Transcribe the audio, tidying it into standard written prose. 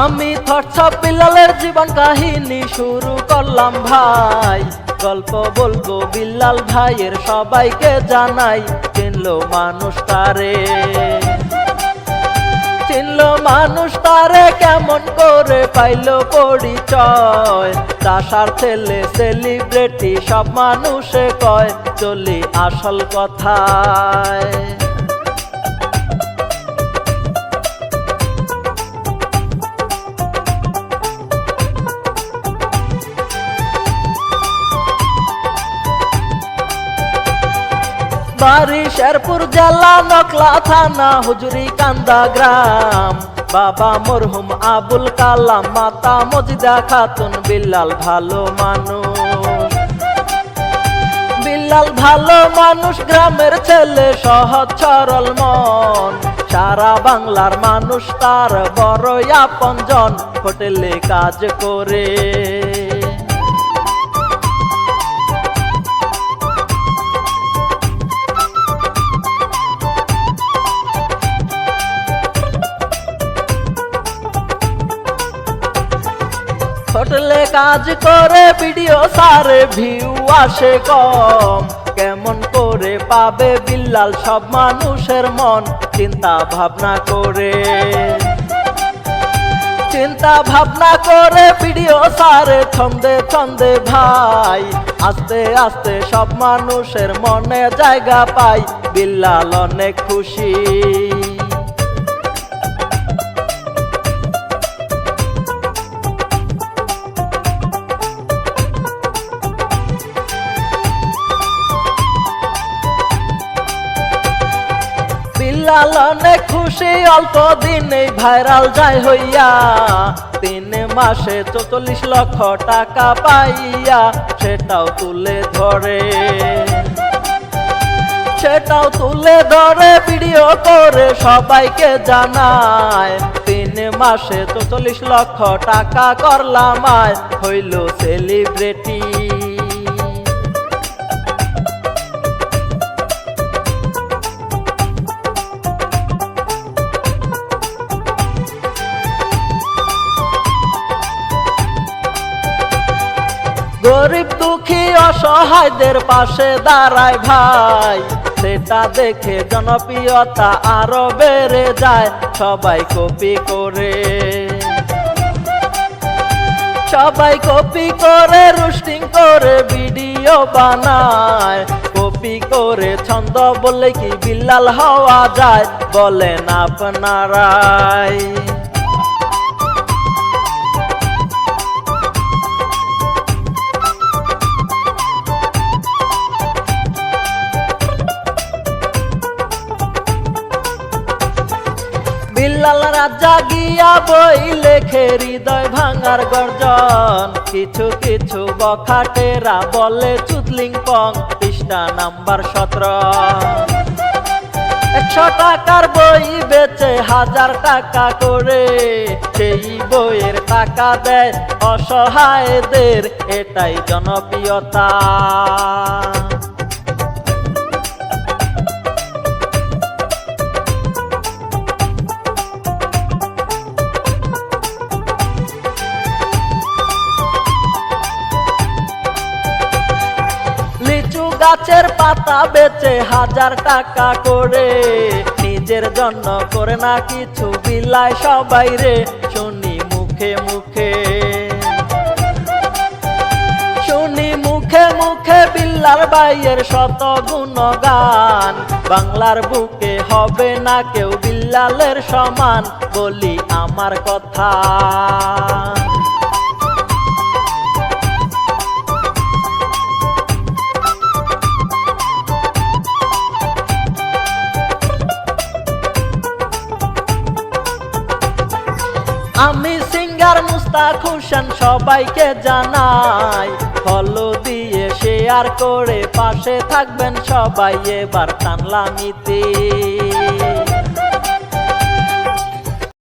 আমি থটছপ বিল্লালের জীবন কাহিনী শুরু করলাম ভাই। গল্প বলবো বিল্লাল ভাইয়ের, সবাইকে জানাই চিনলো মানুষ তারে। চিনলো মানুষ তারে কেমন করে পাইলো পরিচয়। চাষার ছেলে সেলিব্রিটি সব মানুষে কয়, চলি আসল কথায়। বাড়ি শেরপুর জেলা নকলা থানা হুজুরি কান্দা গ্রাম। বাবা মরহুম আবুল কালাম, মাতা মজিদা খাতুন। বিল্লাল ভালো মানুষ, বিল্লাল ভালো মানুষ, গ্রামের ছেলে সহজ সরল মন। সারা বাংলার মানুষ তার বড়ই আপনজন, হোটেলে কাজ করে। হোটেলে কাজ করে ভিডিও সারে, ভিউ আসে কম। কেমন করে পাবে বিল্লাল সব মানুষের মন, চিন্তা ভাবনা করে। চিন্তা ভাবনা করে ভিডিও সারে ছন্দে ছন্দে ভাই। আস্তে আস্তে সব মানুষের মনে জায়গা পাই, বিল্লাল অনেক খুশি। বিল্লাল অনেক খুশি, অল্প দিনেই ভাইরাল যায় হইয়া। 3 মাসে 44 লক্ষ টাকা পাইয়া, সেটাও তুলে ধরে। সেটাও তুলে ধরে ভিডিও করে সবাইকে জানায়। 3 মাসে 44 লক্ষ টাকা করলাম আয়, হইল সেলিব্রিটি। গরিব দুঃখী অসহায়দের পাশে দাঁড়ায় ভাই। সেটা দেখে জনপ্রিয়তা আরো বেড়ে যায়, সবাই কপি করে। সবাই কপি করে, রোস্টিং করে ভিডিও বানায়। কপি করে ছন্দ বলে কি বিল্লাল হওয়া যায়, বলেন আপনারাই। বিল্লাল রাজা গিয়া বই লেখে হৃদয় ভাঙার গর্জন। কিছু কিছু বখাটেরা বলে চুদলিং পং, পৃষ্ঠা নাম্বার 17। 100 টাকার বই বেচে 1000 টাকা করে, সেই বইয়ের টাকা দেয় অসহায়দের, এটাই জনপ্রিয়তা। গাছের পাতা বেচে 1000 টাকা করে, নিজের জন্য করে না কিছু, বিলায় সবাই রে। শুনি মুখে মুখে, শুনি মুখে মুখে বিল্লাল ভাইয়ের শত গুণগান। বাংলার বুকে হবে না কেউ বিল্লালের সমান, বলি আমার কথা। আমি সিঙ্গার মুস্তাক হোসেন সবাইকে জানাই, ফলো দিয়ে শেয়ার করে পাশে থাকবেন সবাই। এবার টানলাম ইতি।